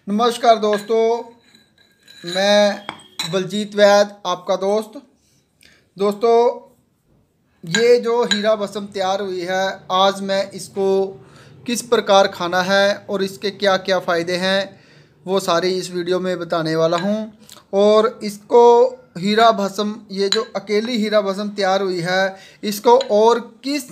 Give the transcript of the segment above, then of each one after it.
नमस्कार दोस्तों, मैं बलजीत वैद आपका दोस्तों ये जो हीरा भस्म तैयार हुई है, आज मैं इसको किस प्रकार खाना है और इसके क्या क्या फ़ायदे हैं वो सारी इस वीडियो में बताने वाला हूं। और इसको हीरा भस्म, ये जो अकेली हीरा भस्म तैयार हुई है, इसको और किस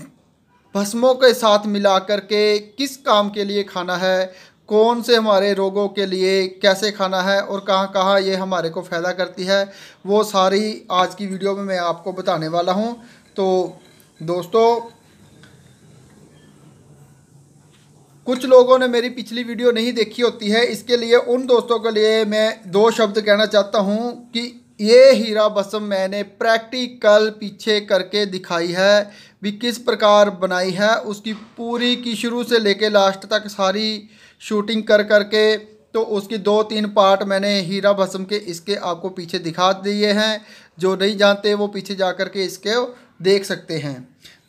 भस्मों के साथ मिला करके किस काम के लिए खाना है, कौन से हमारे रोगों के लिए कैसे खाना है और कहाँ कहाँ ये हमारे को फ़ायदा करती है, वो सारी आज की वीडियो में मैं आपको बताने वाला हूँ। तो दोस्तों, कुछ लोगों ने मेरी पिछली वीडियो नहीं देखी होती है, इसके लिए उन दोस्तों के लिए मैं दो शब्द कहना चाहता हूँ कि ये हीरा भस्म मैंने प्रैक्टिकल पीछे करके दिखाई है भी, किस प्रकार बनाई है, उसकी पूरी की शुरू से लेके लास्ट तक सारी शूटिंग कर करके। तो उसकी 2-3 पार्ट मैंने हीरा भस्म के इसके आपको पीछे दिखा दिए हैं। जो नहीं जानते वो पीछे जा कर के इसके देख सकते हैं।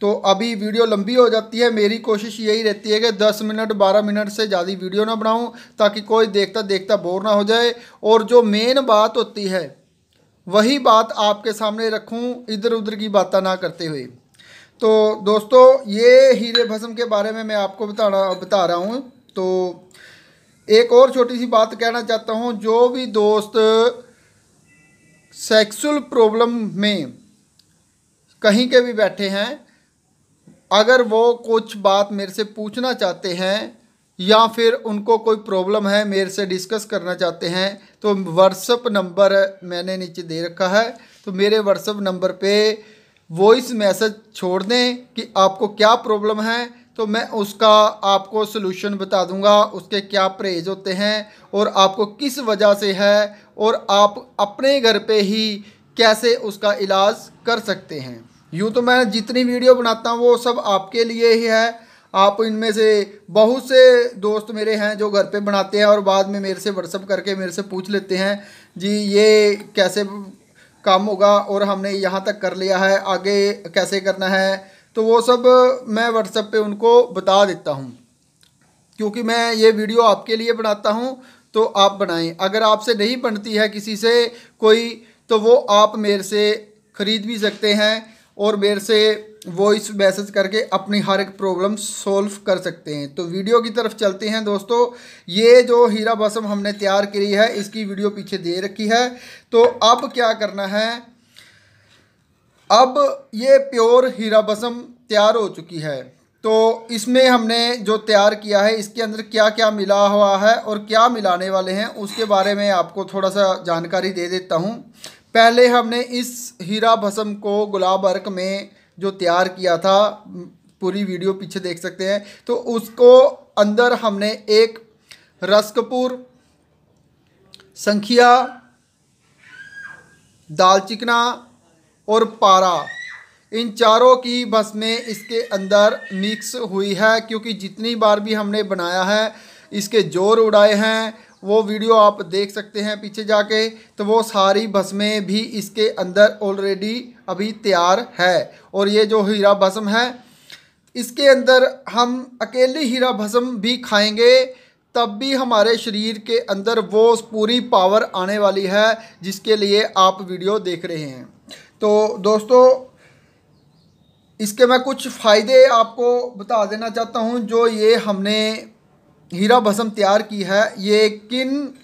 तो अभी वीडियो लंबी हो जाती है, मेरी कोशिश यही रहती है कि 10 मिनट 12 मिनट से ज़्यादा वीडियो ना बनाऊं, ताकि कोई देखता देखता बोर ना हो जाए और जो मेन बात होती है वही बात आपके सामने रखूं, इधर उधर की बातें ना करते हुए। तो दोस्तों, ये हीरे भस्म के बारे में मैं आपको बता रहा हूँ। तो एक और छोटी सी बात कहना चाहता हूँ, जो भी दोस्त सेक्सुअल प्रॉब्लम में कहीं के भी बैठे हैं, अगर वो कुछ बात मेरे से पूछना चाहते हैं या फिर उनको कोई प्रॉब्लम है मेरे से डिस्कस करना चाहते हैं, तो व्हाट्सअप नंबर मैंने नीचे दे रखा है। तो मेरे व्हाट्सअप नंबर पे वॉइस मैसेज छोड़ दें कि आपको क्या प्रॉब्लम है, तो मैं उसका आपको सलूशन बता दूंगा, उसके क्या परहेज होते हैं और आपको किस वजह से है, और आप अपने घर पे ही कैसे उसका इलाज कर सकते हैं। यूँ तो मैं जितनी वीडियो बनाता हूँ वो सब आपके लिए ही है। आप इनमें से बहुत से दोस्त मेरे हैं जो घर पे बनाते हैं और बाद में मेरे से व्हाट्सअप करके मेरे से पूछ लेते हैं, जी ये कैसे काम होगा और हमने यहाँ तक कर लिया है, आगे कैसे करना है। तो वो सब मैं व्हाट्सएप पे उनको बता देता हूँ, क्योंकि मैं ये वीडियो आपके लिए बनाता हूँ। तो आप बनाएं, अगर आपसे नहीं बनती है किसी से कोई, तो वो आप मेरे से ख़रीद भी सकते हैं और मेरे से वॉइस मैसेज करके अपनी हर एक प्रॉब्लम सॉल्व कर सकते हैं। तो वीडियो की तरफ चलते हैं दोस्तों। ये जो हीरा भस्म हमने तैयार करी है, इसकी वीडियो पीछे दे रखी है। तो अब क्या करना है, अब ये प्योर हीरा भस्म तैयार हो चुकी है। तो इसमें हमने जो तैयार किया है, इसके अंदर क्या क्या मिला हुआ है और क्या मिलाने वाले हैं, उसके बारे में आपको थोड़ा सा जानकारी दे देता हूँ। पहले हमने इस हीरा भस्म को गुलाब अर्क में जो तैयार किया था, पूरी वीडियो पीछे देख सकते हैं। तो उसको अंदर हमने एक रस कपूर, संखिया, दालचिकना और पारा, इन चारों की भस्में इसके अंदर मिक्स हुई है। क्योंकि जितनी बार भी हमने बनाया है, इसके जोर उड़ाए हैं, वो वीडियो आप देख सकते हैं पीछे जाके। तो वो सारी भस्में भी इसके अंदर ऑलरेडी अभी तैयार है। और ये जो हीरा भस्म है, इसके अंदर हम अकेली हीरा भस्म भी खाएंगे तब भी हमारे शरीर के अंदर वो पूरी पावर आने वाली है जिसके लिए आप वीडियो देख रहे हैं। तो दोस्तों, इसके मैं कुछ फ़ायदे आपको बता देना चाहता हूँ। जो ये हमने हीरा भस्म तैयार की है, ये किन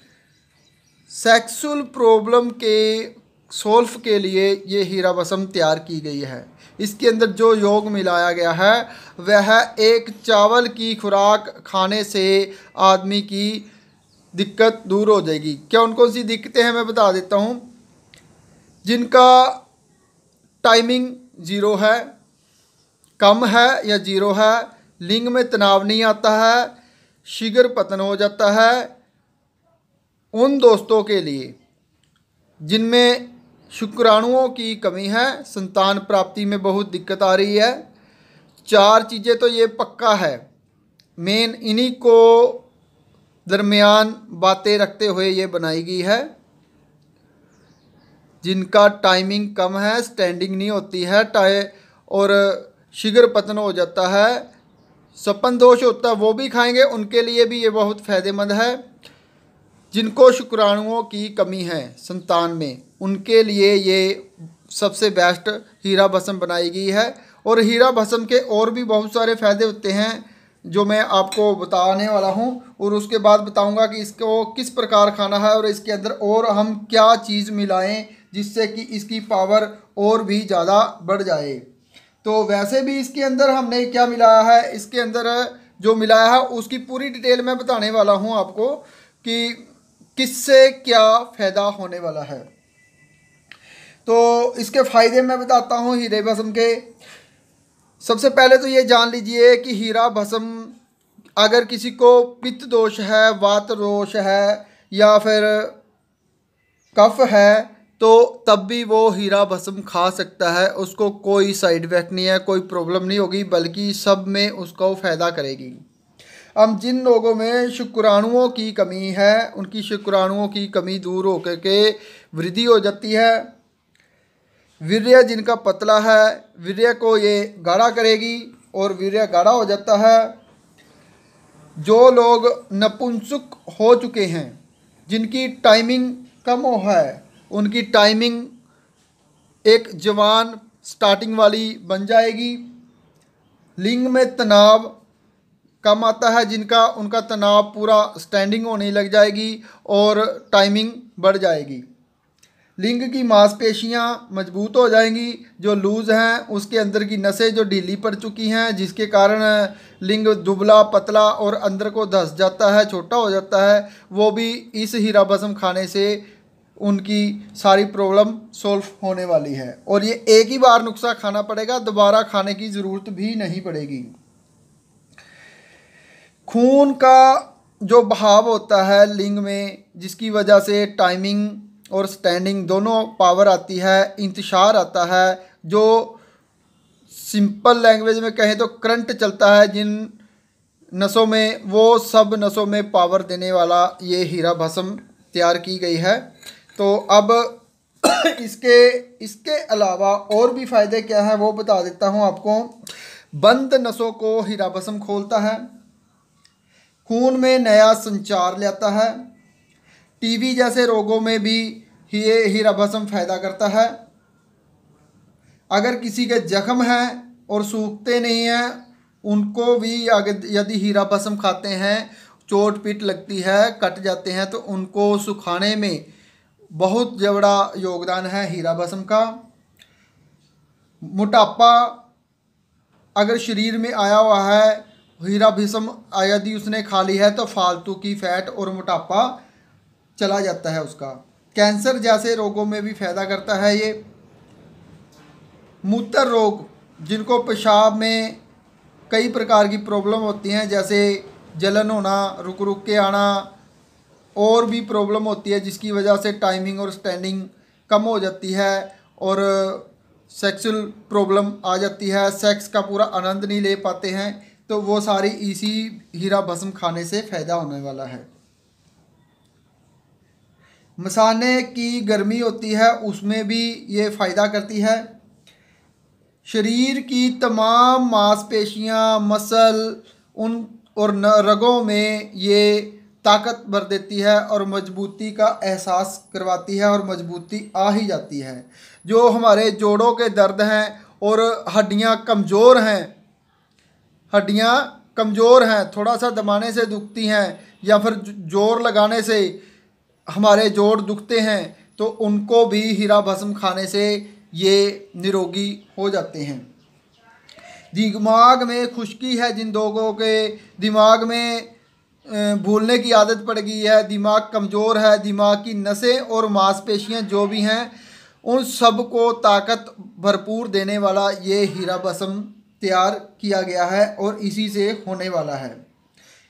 सेक्सुअल प्रॉब्लम के सॉल्व के लिए ये हीरा भस्म तैयार की गई है। इसके अंदर जो योग मिलाया गया है, वह एक चावल की खुराक खाने से आदमी की दिक्कत दूर हो जाएगी। क्या उन कौन सी दिक्कतें हैं मैं बता देता हूँ। जिनका टाइमिंग ज़ीरो है, कम है या ज़ीरो है, लिंग में तनाव नहीं आता है, शीघ्र पतन हो जाता है, उन दोस्तों के लिए जिनमें शुक्राणुओं की कमी है, संतान प्राप्ति में बहुत दिक्कत आ रही है। 4 चीज़ें तो ये पक्का है, मेन इन्हीं को दरमियान बातें रखते हुए ये बनाई गई है। जिनका टाइमिंग कम है, स्टैंडिंग नहीं होती है और शीघ्र पतन हो जाता है, सपन दोष होता है, वो भी खाएंगे, उनके लिए भी ये बहुत फ़ायदेमंद है। जिनको शुक्राणुओं की कमी है संतान में, उनके लिए ये सबसे बेस्ट हीरा भस्म बनाई गई है। और हीरा भस्म के और भी बहुत सारे फ़ायदे होते हैं जो मैं आपको बताने वाला हूँ, और उसके बाद बताऊँगा कि इसको किस प्रकार खाना है और इसके अंदर और हम क्या चीज़ मिलाएं जिससे कि इसकी पावर और भी ज़्यादा बढ़ जाए। तो वैसे भी इसके अंदर हमने क्या मिलाया है, इसके अंदर जो मिलाया है उसकी पूरी डिटेल मैं बताने वाला हूँ आपको कि किससे क्या फ़ायदा होने वाला है। तो इसके फ़ायदे मैं बताता हूँ हीरे भस्म के। सबसे पहले तो ये जान लीजिए कि हीरा भस्म अगर किसी को पित्त दोष है, वात दोष है या फिर कफ है तो तब भी वो हीरा भस्म खा सकता है, उसको कोई साइड इफेक्ट नहीं है, कोई प्रॉब्लम नहीं होगी, बल्कि सब में उसको फ़ायदा करेगी। अब जिन लोगों में शुक्राणुओं की कमी है उनकी शुक्राणुओं की कमी दूर होकर के वृद्धि हो जाती है। वीर्य जिनका पतला है वीर्य को ये गाढ़ा करेगी और वीर्य गाढ़ा हो जाता है। जो लोग नपुंसक हो चुके हैं, जिनकी टाइमिंग कम हो है, उनकी टाइमिंग एक जवान स्टार्टिंग वाली बन जाएगी। लिंग में तनाव कम आता है जिनका, उनका तनाव पूरा स्टैंडिंग होने लग जाएगी और टाइमिंग बढ़ जाएगी। लिंग की मांसपेशियां मजबूत हो जाएंगी। जो लूज़ हैं उसके अंदर की नसें जो ढीली पड़ चुकी हैं, जिसके कारण लिंग दुबला पतला और अंदर को धंस जाता है, छोटा हो जाता है, वो भी इस हीरा भस्म खाने से उनकी सारी प्रॉब्लम सॉल्व होने वाली है। और ये एक ही बार नुस्खा खाना पड़ेगा, दोबारा खाने की ज़रूरत भी नहीं पड़ेगी। खून का जो बहाव होता है लिंग में, जिसकी वजह से टाइमिंग और स्टैंडिंग दोनों पावर आती है, इंतशार आता है, जो सिंपल लैंग्वेज में कहें तो करंट चलता है जिन नसों में, वो सब नसों में पावर देने वाला ये हीरा भस्म तैयार की गई है। तो अब इसके अलावा और भी फ़ायदे क्या हैं वो बता देता हूँ आपको। बंद नसों को हीरा भस्म खोलता है, खून में नया संचार लाता है, टीबी जैसे रोगों में भी ये हीरा भस्म फायदा करता है। अगर किसी के जख्म हैं और सूखते नहीं हैं, उनको भी अगर यदि हीरा भस्म खाते हैं, चोट पीट लगती है, कट जाते हैं, तो उनको सुखाने में बहुत बड़ा योगदान है हीरा भस्म का। मोटापा अगर शरीर में आया हुआ है, हीरा भस्म यदि उसने खा ली है तो फालतू की फैट और मोटापा चला जाता है उसका। कैंसर जैसे रोगों में भी फ़ायदा करता है ये। मूत्र रोग, जिनको पेशाब में कई प्रकार की प्रॉब्लम होती हैं, जैसे जलन होना, रुक रुक के आना, और भी प्रॉब्लम होती है जिसकी वजह से टाइमिंग और स्टैंडिंग कम हो जाती है और सेक्सुअल प्रॉब्लम आ जाती है, सेक्स का पूरा आनंद नहीं ले पाते हैं, तो वो सारी इसी हीरा भस्म खाने से फ़ायदा होने वाला है। मसाने की गर्मी होती है, उसमें भी ये फ़ायदा करती है। शरीर की तमाम मांसपेशियां, मसल उन और रगों में ये ताकत भर देती है और मजबूती का एहसास करवाती है और मजबूती आ ही जाती है। जो हमारे जोड़ों के दर्द हैं और हड्डियां कमज़ोर हैं, थोड़ा सा दबाने से दुखती हैं या फिर जोर लगाने से हमारे जोड़ दुखते हैं, तो उनको भी हीरा भस्म खाने से ये निरोगी हो जाते हैं। दिमाग में खुश्की है, जिन लोगों के दिमाग में भूलने की आदत पड़ गई है, दिमाग कमज़ोर है, दिमाग की नसें और मांसपेशियां जो भी हैं, उन सब को ताकत भरपूर देने वाला ये हीरा भस्म तैयार किया गया है और इसी से होने वाला है,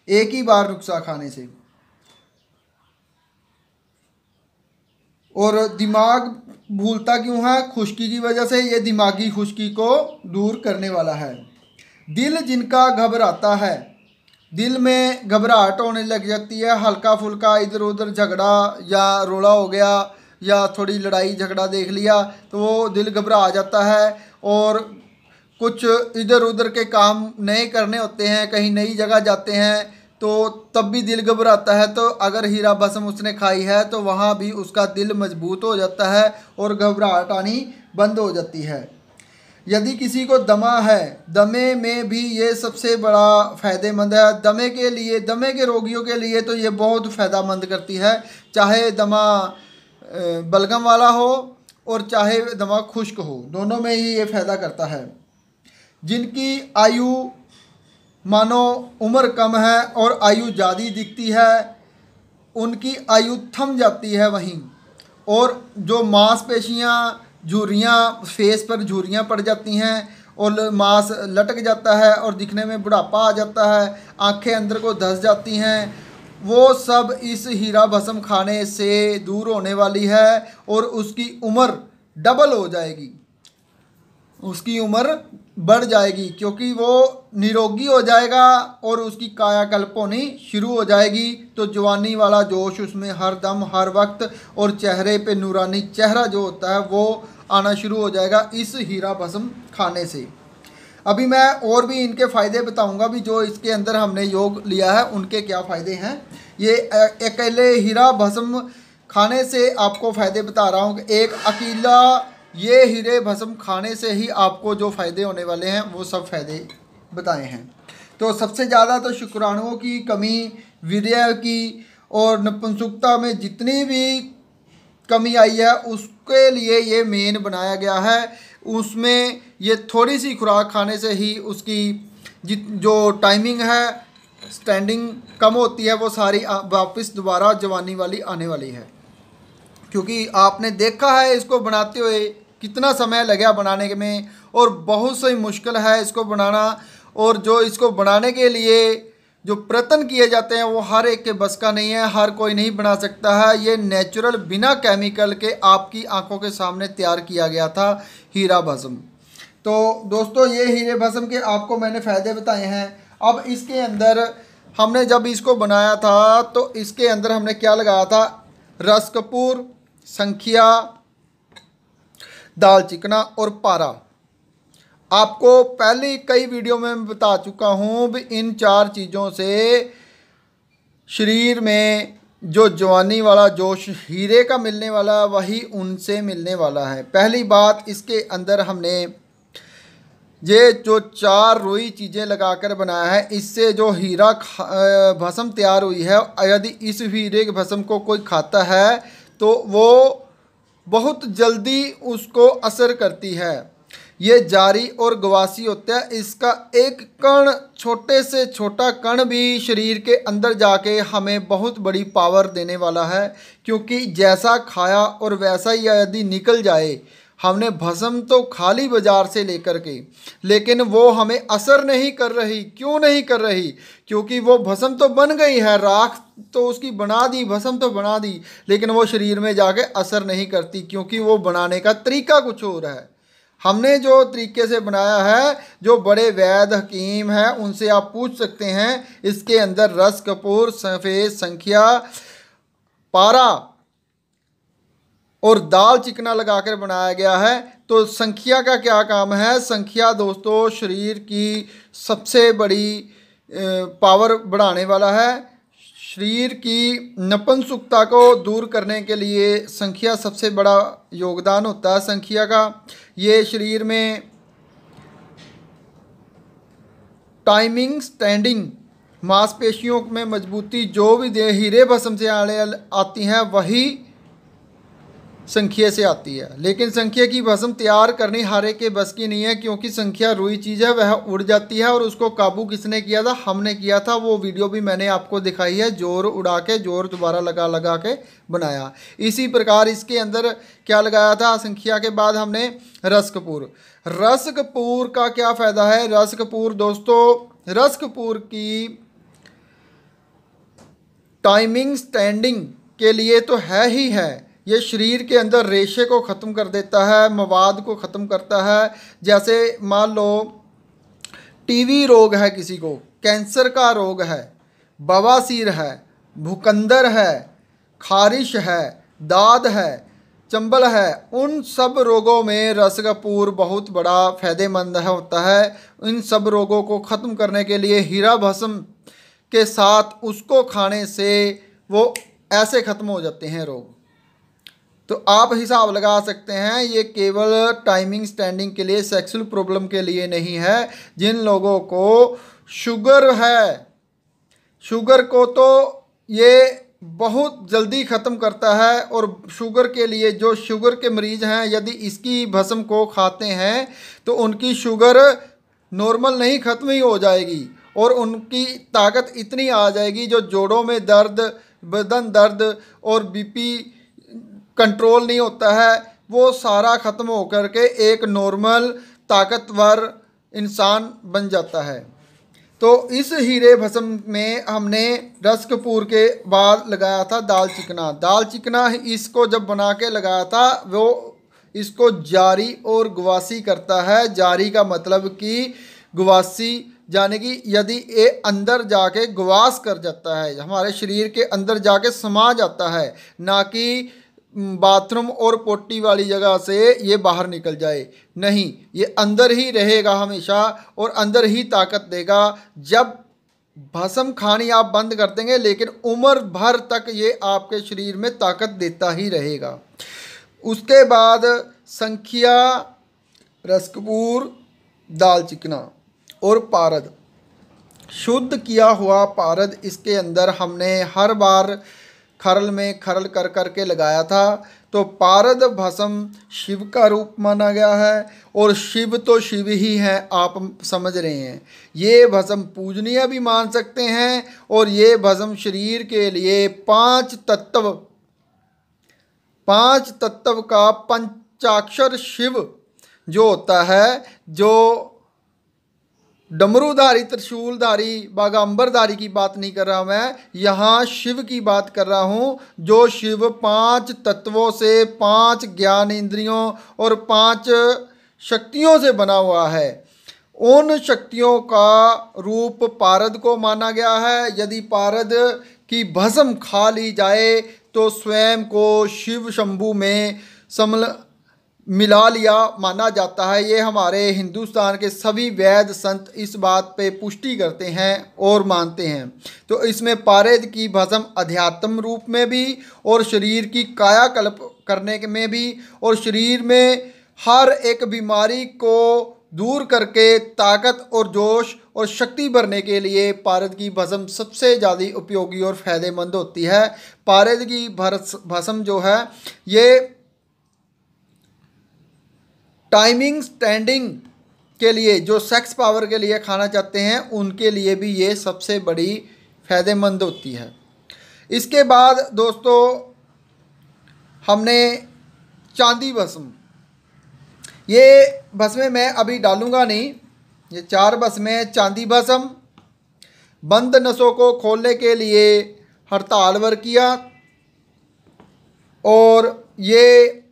एक ही बार नुस्खा खाने से। और दिमाग भूलता क्यों है? खुश्की की वजह से। ये दिमागी खुश्की को दूर करने वाला है। दिल जिनका घबराता है, दिल में घबराहट होने लग जाती है, हल्का फुल्का इधर उधर झगड़ा या रोला हो गया या थोड़ी लड़ाई झगड़ा देख लिया तो वो दिल घबरा जाता है और कुछ इधर उधर के काम नए करने होते हैं, कहीं नई जगह जाते हैं तो तब भी दिल घबराता है। तो अगर हीरा भस्म उसने खाई है तो वहाँ भी उसका दिल मजबूत हो जाता है और घबराहट आनी बंद हो जाती है। यदि किसी को दमा है, दमे में भी ये सबसे बड़ा फ़ायदेमंद है। दमे के लिए, दमे के रोगियों के लिए तो ये बहुत फ़ायदेमंद करती है, चाहे दमा बलगम वाला हो और चाहे दमा खुश्क हो, दोनों में ही ये फ़ायदा करता है। जिनकी आयु मानो उम्र कम है और आयु ज़्यादा दिखती है, उनकी आयु थम जाती है वहीं, और जो मांसपेशियाँ झुर्रियाँ, फेस पर झुर्रियाँ पड़ जाती हैं और मांस लटक जाता है और दिखने में बुढ़ापा आ जाता है, आंखें अंदर को धंस जाती हैं, वो सब इस हीरा भस्म खाने से दूर होने वाली है और उसकी उम्र डबल हो जाएगी, उसकी उम्र बढ़ जाएगी, क्योंकि वो निरोगी हो जाएगा और उसकी कायाकल्प होनी शुरू हो जाएगी। तो जवानी वाला जोश उसमें हर दम हर वक्त, और चेहरे पे नूरानी चेहरा जो होता है वो आना शुरू हो जाएगा इस हीरा भस्म खाने से। अभी मैं और भी इनके फ़ायदे बताऊंगा भी, जो इसके अंदर हमने योग लिया है उनके क्या फ़ायदे हैं। ये अकेले हीरा भस्म खाने से आपको फ़ायदे बता रहा हूँ कि एक अकेला ये हीरे भस्म खाने से ही आपको जो फ़ायदे होने वाले हैं वो सब फ़ायदे बताए हैं। तो सबसे ज़्यादा तो शुक्राणुओं की कमी, वीर्य की और नपुंसकता में जितनी भी कमी आई है उसके लिए ये मेन बनाया गया है। उसमें ये थोड़ी सी खुराक खाने से ही उसकी जो टाइमिंग है, स्टैंडिंग कम होती है, वो सारी वापस दोबारा जवानी वाली आने वाली है। क्योंकि आपने देखा है इसको बनाते हुए कितना समय लगा बनाने में, और बहुत सी मुश्किल है इसको बनाना, और जो इसको बनाने के लिए जो प्रयत्न किए जाते हैं वो हर एक के बस का नहीं है, हर कोई नहीं बना सकता है। ये नेचुरल बिना केमिकल के आपकी आंखों के सामने तैयार किया गया था हीरा भस्म। तो दोस्तों ये हीरे भस्म के आपको मैंने फ़ायदे बताए हैं। अब इसके अंदर हमने जब इसको बनाया था तो इसके अंदर हमने क्या लगाया था, रस कपूर, संखिया, दाल चिकना और पारा। आपको पहले कई वीडियो में मैं बता चुका हूँ भी इन 4 चीज़ों से शरीर में जो जवानी वाला जोश हीरे का मिलने वाला वही उनसे मिलने वाला है। पहली बात, इसके अंदर हमने ये जो 4 रुई चीज़ें लगाकर बनाया है, इससे जो हीरा भस्म तैयार हुई है, यदि इस हीरे के भस्म को कोई खाता है तो वो बहुत जल्दी उसको असर करती है। ये जारी और गवासी होता है। इसका एक कण, छोटे से छोटा कण भी शरीर के अंदर जाके हमें बहुत बड़ी पावर देने वाला है, क्योंकि जैसा खाया और वैसा ही यदि निकल जाए। हमने भस्म तो खा ली बाज़ार से लेकर के, लेकिन वो हमें असर नहीं कर रही। क्यों नहीं कर रही? क्योंकि वो भस्म तो बन गई है, राख तो उसकी बना दी, भस्म तो बना दी, लेकिन वो शरीर में जाके असर नहीं करती, क्योंकि वो बनाने का तरीका कुछ और है। हमने जो तरीके से बनाया है, जो बड़े वैद्य हकीम हैं उनसे आप पूछ सकते हैं। इसके अंदर रस कपूर, सफ़ेद संखिया, पारा और दाल चिकना लगाकर बनाया गया है। तो संखिया का क्या काम है? संखिया दोस्तों शरीर की सबसे बड़ी पावर बढ़ाने वाला है। शरीर की नपुंसकता को दूर करने के लिए संखिया सबसे बड़ा योगदान होता है संखिया का। ये शरीर में टाइमिंग, स्टैंडिंग, मांसपेशियों में मजबूती जो भी हीरे भस्म से आती हैं वही संखिया से आती है। लेकिन संखिया की भस्म तैयार करनी हर एक के बस की नहीं है, क्योंकि संखिया रुई चीज़ है, वह उड़ जाती है। और उसको काबू किसने किया था? हमने किया था। वो वीडियो भी मैंने आपको दिखाई है, जोर उड़ा के, जोर दोबारा लगा लगा के बनाया। इसी प्रकार इसके अंदर क्या लगाया था? संखिया के बाद हमने रस कपूर। रस कपूर का क्या फ़ायदा है? रस कपूर दोस्तों, रस कपूर की टाइमिंग, स्टैंडिंग के लिए तो है ही है। ये शरीर के अंदर रेशे को ख़त्म कर देता है, मवाद को ख़त्म करता है। जैसे मान लो टीबी रोग है, किसी को कैंसर का रोग है, बवासीर है, भूकंदर है, खारिश है, दाद है, चंबल है, उन सब रोगों में रस कपूर बहुत बड़ा फ़ायदेमंद होता है। इन सब रोगों को ख़त्म करने के लिए हीरा भस्म के साथ उसको खाने से वो ऐसे ख़त्म हो जाते हैं रोग। तो आप हिसाब लगा सकते हैं, ये केवल टाइमिंग स्टैंडिंग के लिए, सेक्सुअल प्रॉब्लम के लिए नहीं है। जिन लोगों को शुगर है, शुगर को तो ये बहुत जल्दी ख़त्म करता है। और शुगर के लिए, जो शुगर के मरीज़ हैं, यदि इसकी भस्म को खाते हैं तो उनकी शुगर नॉर्मल नहीं, ख़त्म ही हो जाएगी और उनकी ताकत इतनी आ जाएगी, जो जोड़ों में दर्द, बदन दर्द और बीपी कंट्रोल नहीं होता है, वो सारा ख़त्म हो कर के एक नॉर्मल ताकतवर इंसान बन जाता है। तो इस हीरे भस्म में हमने रस कपूर के बाद लगाया था दाल चिकना। दाल चिकना इसको जब बना के लगाया था, वो इसको जारी और गवासी करता है। जारी का मतलब कि गवासी, यानी कि यदि ये अंदर जाके गवास कर जाता है, हमारे शरीर के अंदर जाके समा जाता है, ना कि बाथरूम और पोटी वाली जगह से ये बाहर निकल जाए, नहीं, ये अंदर ही रहेगा हमेशा और अंदर ही ताकत देगा। जब भस्म खानी आप बंद कर देंगे, लेकिन उम्र भर तक ये आपके शरीर में ताकत देता ही रहेगा। उसके बाद संखिया, रसकपूर, दाल चिकना और पारद, शुद्ध किया हुआ पारद, इसके अंदर हमने हर बार खरल में खरल कर कर के लगाया था। तो पारद भस्म शिव का रूप माना गया है और शिव तो शिव ही हैं, आप समझ रहे हैं। ये भस्म पूजनीय भी मान सकते हैं और ये भस्म शरीर के लिए पांच तत्व का पंचाक्षर शिव जो होता है, जो डमरूधारी, त्रिशूलधारी, बागांबरधारी की बात नहीं कर रहा मैं, यहाँ शिव की बात कर रहा हूँ, जो शिव 5 तत्वों से, 5 ज्ञान इंद्रियों और 5 शक्तियों से बना हुआ है। उन शक्तियों का रूप पारद को माना गया है। यदि पारद की भस्म खा ली जाए तो स्वयं को शिव शंभू में मिला लिया माना जाता है। ये हमारे हिंदुस्तान के सभी वैद्य संत इस बात पे पुष्टि करते हैं और मानते हैं। तो इसमें पारद की भस्म अध्यात्म रूप में भी और शरीर की कायाकल्प करने में भी और शरीर में हर एक बीमारी को दूर करके ताकत और जोश और शक्ति भरने के लिए पारद की भस्म सबसे ज़्यादा उपयोगी और फ़ायदेमंद होती है। पारद की भस्म जो है, ये टाइमिंग स्टैंडिंग के लिए, जो सेक्स पावर के लिए खाना चाहते हैं, उनके लिए भी ये सबसे बड़ी फ़ायदेमंद होती है। इसके बाद दोस्तों हमने चांदी भस्म, ये भस्में मैं अभी डालूंगा नहीं, ये 4 भस्में। चांदी भस्म बंद नसों को खोलने के लिए हड़ताल वर्किया, और ये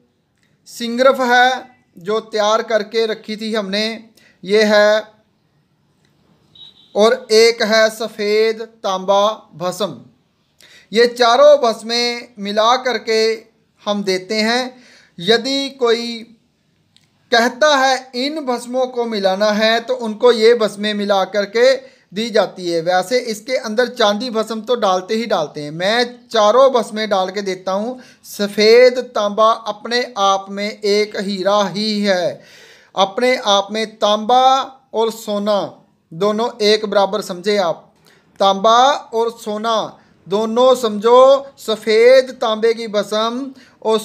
सिंगरफ है जो तैयार करके रखी थी हमने, ये है, और एक है सफ़ेद तांबा भस्म। ये चारों भस्में मिला करके हम देते हैं। यदि कोई कहता है इन भस्मों को मिलाना है, तो उनको ये भस्में मिला करके दी जाती है। वैसे इसके अंदर चांदी भस्म तो डालते ही डालते हैं, मैं चारों भस्में डाल के देता हूँ। सफ़ेद तांबा अपने आप में एक हीरा ही है, अपने आप में तांबा और सोना दोनों एक बराबर समझे आप। तांबा और सोना दोनों समझो, सफ़ेद तांबे की भस्म और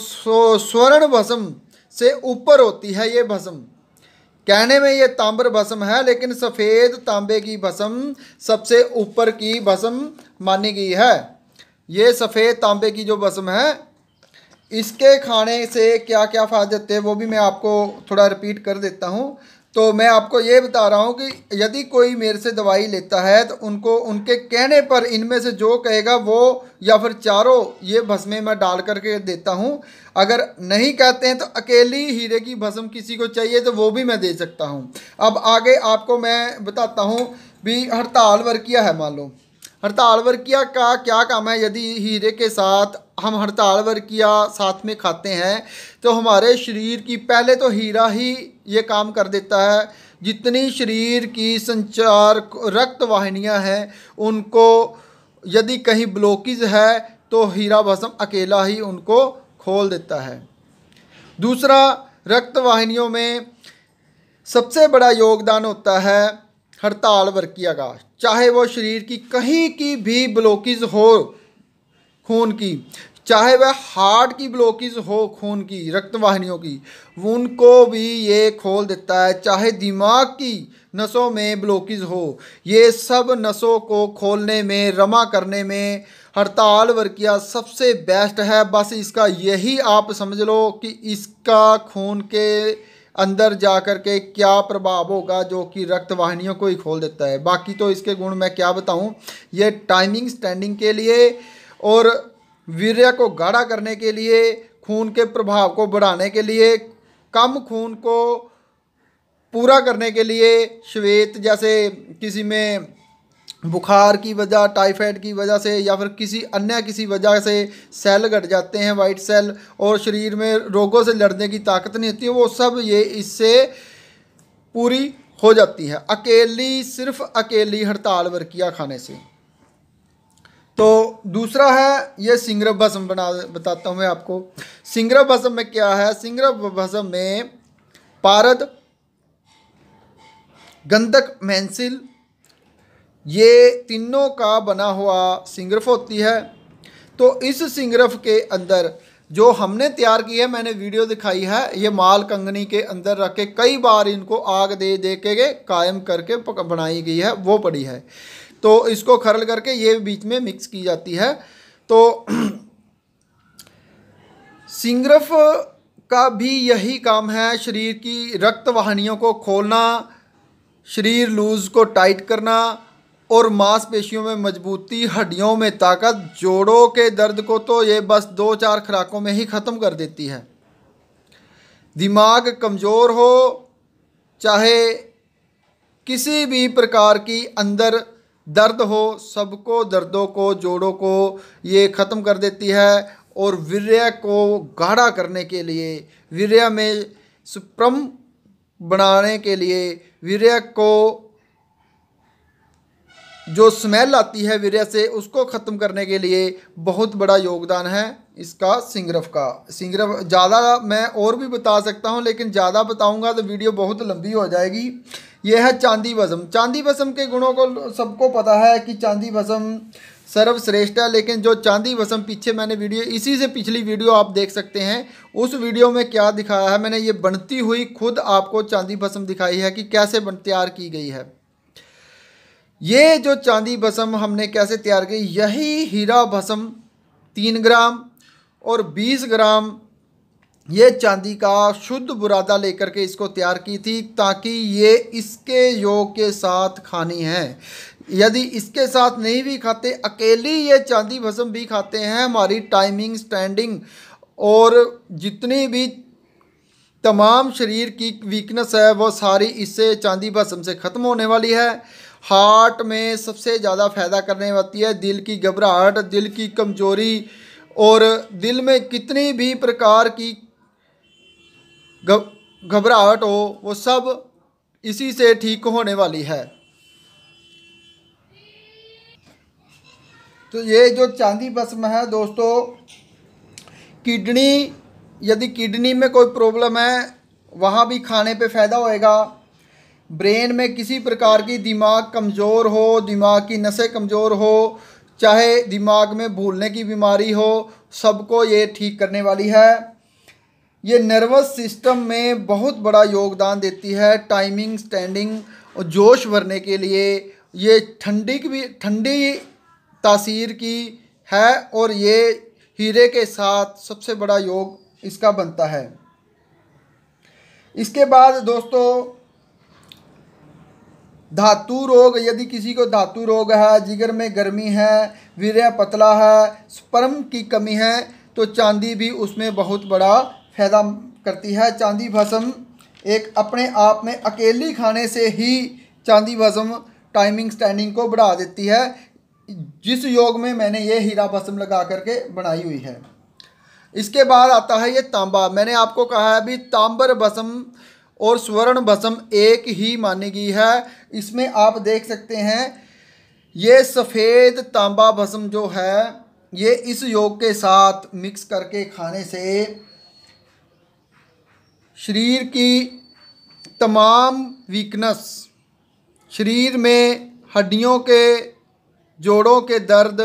स्वर्ण भस्म से ऊपर होती है ये भस्म। कहने में ये ताम्र भस्म है, लेकिन सफ़ेद तांबे की भस्म सबसे ऊपर की भस्म मानी गई है। ये सफ़ेद तांबे की जो भस्म है, इसके खाने से क्या क्या फ़ायदे होते हैं वो भी मैं आपको थोड़ा रिपीट कर देता हूँ। तो मैं आपको ये बता रहा हूँ कि यदि कोई मेरे से दवाई लेता है तो उनको उनके कहने पर इनमें से जो कहेगा वो या फिर चारों ये भस्में मैं डाल करके देता हूँ। अगर नहीं कहते हैं तो अकेली हीरे की भस्म किसी को चाहिए तो वो भी मैं दे सकता हूँ। अब आगे आपको मैं बताता हूँ भी हड़ताल वर्किया है। मान लो हड़ताल वर्किया का क्या काम है। यदि हीरे के साथ हम हड़ताल वर्किया साथ में खाते हैं तो हमारे शरीर की, पहले तो हीरा ही ये काम कर देता है, जितनी शरीर की संचार रक्त वाहिनियाँ हैं उनको यदि कहीं ब्लॉकेज है तो हीरा भस्म अकेला ही उनको खोल देता है। दूसरा, रक्त वाहिनियों में सबसे बड़ा योगदान होता है हड़ताल वर्किया का। चाहे वो शरीर की कहीं की भी ब्लॉकेज हो खून की, चाहे वह हार्ट की ब्लॉकेज हो खून की, रक्त वाहिनियों की, उनको भी ये खोल देता है। चाहे दिमाग की नसों में ब्लॉकेज हो, ये सब नसों को खोलने में, रमा करने में हड़ताल वर्किया सबसे बेस्ट है। बस इसका यही आप समझ लो कि इसका खून के अंदर जा कर के क्या प्रभाव होगा, जो कि रक्त वाहिनियों को ही खोल देता है। बाकी तो इसके गुण मैं क्या बताऊं। ये टाइमिंग स्टैंडिंग के लिए और वीर्य को गाढ़ा करने के लिए, खून के प्रभाव को बढ़ाने के लिए, कम खून को पूरा करने के लिए, श्वेत जैसे किसी में बुखार की वजह, टाइफाइड की वजह से या फिर किसी वजह से सेल घट जाते हैं, वाइट सेल, और शरीर में रोगों से लड़ने की ताकत नहीं होती है, वो सब ये इससे पूरी हो जाती है सिर्फ अकेली हड़ताल वर्किया खाने से। तो दूसरा है ये सिंगरफ भस्म बताता हूँ मैं आपको। सिंगरफ भस्म में क्या है। सिंगरफ भस्म में पारद, गंधक, मेंसिल, ये तीनों का बना हुआ सिंगरफ होती है। तो इस सिंगरफ के अंदर जो हमने तैयार की है, मैंने वीडियो दिखाई है, ये माल कंगनी के अंदर रख के कई बार इनको आग दे दे के कायम करके बनाई गई है, वो पड़ी है। तो इसको खरल करके ये बीच में मिक्स की जाती है। तो सिंगरफ का भी यही काम है, शरीर की रक्त वाहिनियों को खोलना, शरीर लूज को टाइट करना और मांसपेशियों में मजबूती, हड्डियों में ताकत, जोड़ों के दर्द को तो ये बस 2-4 खुराकों में ही ख़त्म कर देती है। दिमाग कमज़ोर हो, चाहे किसी भी प्रकार की अंदर दर्द हो, सबको दर्दों को, जोड़ों को ये ख़त्म कर देती है। और वीर्य को गाढ़ा करने के लिए, वीर्य में सुप्रम बनाने के लिए, वीर्य को जो स्मेल आती है वीर्य से उसको ख़त्म करने के लिए बहुत बड़ा योगदान है इसका सिंगरफ का। सिंगरफ ज़्यादा मैं और भी बता सकता हूँ, लेकिन ज़्यादा बताऊँगा तो वीडियो बहुत लंबी हो जाएगी। यह है चांदी भस्म। चांदी भस्म के गुणों को सबको पता है कि चांदी भस्म सर्वश्रेष्ठ है, लेकिन जो चांदी भस्म पीछे मैंने वीडियो, इसी से पिछली वीडियो आप देख सकते हैं, उस वीडियो में क्या दिखाया है मैंने, ये बनती हुई खुद आपको चांदी भस्म दिखाई है कि कैसे तैयार की गई है। ये जो चांदी भस्म हमने कैसे तैयार की, यही हीरा भस्म 3 ग्राम और 20 ग्राम ये चांदी का शुद्ध बुरादा लेकर के इसको तैयार की थी, ताकि ये इसके योग के साथ खानी है। यदि इसके साथ नहीं भी खाते, अकेली ये चांदी भस्म भी खाते हैं, हमारी टाइमिंग, स्टैंडिंग और जितनी भी तमाम शरीर की वीकनेस है वो सारी इससे चांदी भस्म से ख़त्म होने वाली है। हार्ट में सबसे ज़्यादा फ़ायदा करने वाली है, दिल की घबराहट, दिल की कमज़ोरी और दिल में कितनी भी प्रकार की घबराहट हो, वो सब इसी से ठीक होने वाली है। तो ये जो चांदी भस्म है दोस्तों, यदि किडनी में कोई प्रॉब्लम है वहाँ भी खाने पे फ़ायदा होएगा। ब्रेन में किसी प्रकार की दिमाग कमज़ोर हो, दिमाग की नसें कमज़ोर हो, चाहे दिमाग में भूलने की बीमारी हो, सबको ये ठीक करने वाली है। ये नर्वस सिस्टम में बहुत बड़ा योगदान देती है, टाइमिंग, स्टैंडिंग और जोश भरने के लिए। ये ठंडी तासीर की है और ये हीरे के साथ सबसे बड़ा योग इसका बनता है। इसके बाद दोस्तों धातु रोग, यदि किसी को धातु रोग है, जिगर में गर्मी है, वीर्य पतला है, स्पर्म की कमी है, तो चांदी भी उसमें बहुत बड़ा फायदा करती है। चांदी भस्म एक अपने आप में अकेली खाने से ही चांदी भस्म टाइमिंग, स्टैंडिंग को बढ़ा देती है, जिस योग में मैंने ये हीरा भस्म लगा करके बनाई हुई है। इसके बाद आता है ये तांबा। मैंने आपको कहा है अभी तांबर भस्म और स्वर्ण भस्म एक ही मानी गई है। इसमें आप देख सकते हैं ये सफ़ेद तांबा भस्म जो है ये इस योग के साथ मिक्स करके खाने से शरीर की तमाम वीकनेस, शरीर में हड्डियों के जोड़ों के दर्द,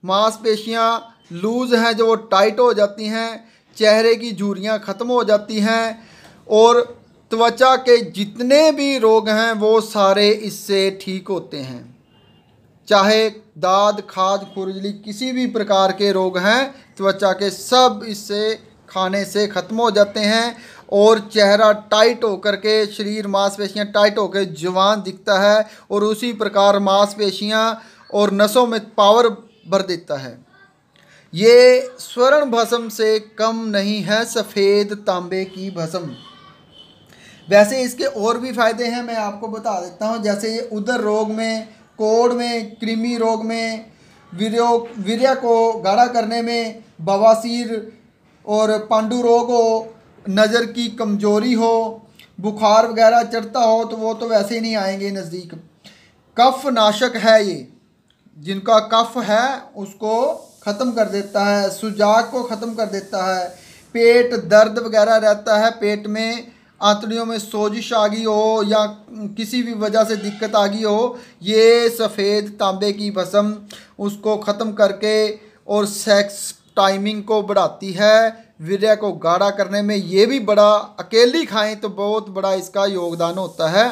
मांसपेशियां लूज़ हैं जो वो टाइट हो जाती हैं, चेहरे की झुर्रियाँ ख़त्म हो जाती हैं और त्वचा के जितने भी रोग हैं वो सारे इससे ठीक होते हैं। चाहे दाद, खाज, खुरदली, किसी भी प्रकार के रोग हैं त्वचा के, सब इससे खाने से ख़त्म हो जाते हैं और चेहरा टाइट होकर के, शरीर मांसपेशियां टाइट होकर जवान दिखता है और उसी प्रकार मांसपेशियां और नसों में पावर भर देता है। ये स्वर्ण भस्म से कम नहीं है सफ़ेद तांबे की भस्म। वैसे इसके और भी फ़ायदे हैं, मैं आपको बता देता हूँ। जैसे ये उदर रोग में, कोढ़ में, कृमि रोग में, वीर्य को गाढ़ा करने में, बवासीर और पांडु रोग हो, नज़र की कमजोरी हो, बुखार वगैरह चढ़ता हो तो वो तो वैसे ही नहीं आएंगे नज़दीक। कफ नाशक है ये, जिनका कफ है उसको ख़त्म कर देता है, सुजाग को ख़त्म कर देता है। पेट दर्द वगैरह रहता है, पेट में आंतड़ियों में सोजिश आ गई हो या किसी भी वजह से दिक्कत आ गई हो, ये सफ़ेद तांबे की भस्म उसको ख़त्म करके और सेक्स टाइमिंग को बढ़ाती है, वीर्य को गाढ़ा करने में ये भी बड़ा, अकेली खाएं तो बहुत बड़ा इसका योगदान होता है।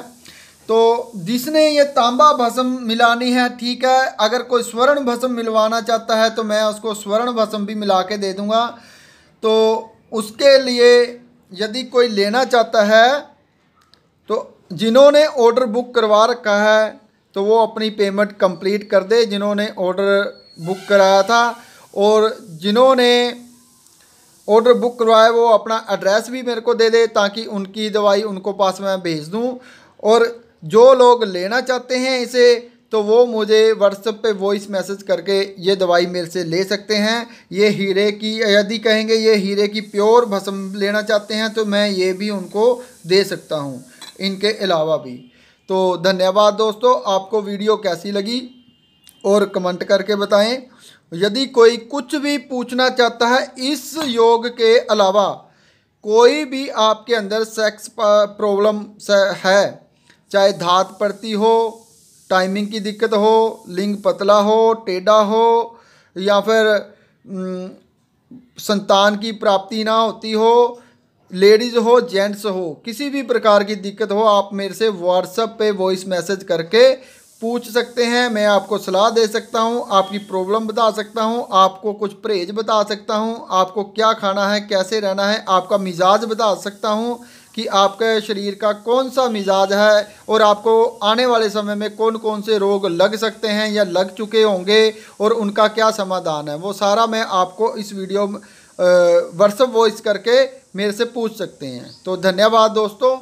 तो जिसने ये तांबा भस्म मिलानी है ठीक है, अगर कोई स्वर्ण भस्म मिलवाना चाहता है तो मैं उसको स्वर्ण भस्म भी मिला के दे दूँगा। तो उसके लिए यदि कोई लेना चाहता है तो जिन्होंने ऑर्डर बुक करवा रखा है तो वो अपनी पेमेंट कंप्लीट कर दे, जिन्होंने ऑर्डर बुक कराया था, और जिन्होंने ऑर्डर बुक करवाया वो अपना एड्रेस भी मेरे को दे दे ताकि उनकी दवाई उनको पास मैं भेज दूं। और जो लोग लेना चाहते हैं इसे तो वो मुझे व्हाट्सएप पे वॉइस मैसेज करके ये दवाई मेरे से ले सकते हैं। ये हीरे की, यदि कहेंगे ये हीरे की प्योर भस्म लेना चाहते हैं तो मैं ये भी उनको दे सकता हूँ इनके अलावा भी। तो धन्यवाद दोस्तों, आपको वीडियो कैसी लगी और कमेंट करके बताएं। यदि कोई कुछ भी पूछना चाहता है इस योग के अलावा, कोई भी आपके अंदर सेक्स प्रॉब्लम है, चाहे धात पड़ती हो, टाइमिंग की दिक्कत हो, लिंग पतला हो, टेढ़ा हो, या फिर संतान की प्राप्ति ना होती हो, लेडीज़ हो, जेंट्स हो, किसी भी प्रकार की दिक्कत हो, आप मेरे से व्हाट्सएप पे वॉइस मैसेज करके पूछ सकते हैं। मैं आपको सलाह दे सकता हूं, आपकी प्रॉब्लम बता सकता हूं, आपको कुछ परहेज बता सकता हूं, आपको क्या खाना है, कैसे रहना है, आपका मिजाज बता सकता हूं कि आपके शरीर का कौन सा मिजाज है और आपको आने वाले समय में कौन कौन से रोग लग सकते हैं या लग चुके होंगे और उनका क्या समाधान है, वो सारा मैं आपको इस वीडियो में व्हाट्सएप वॉइस करके मेरे से पूछ सकते हैं। तो धन्यवाद दोस्तों।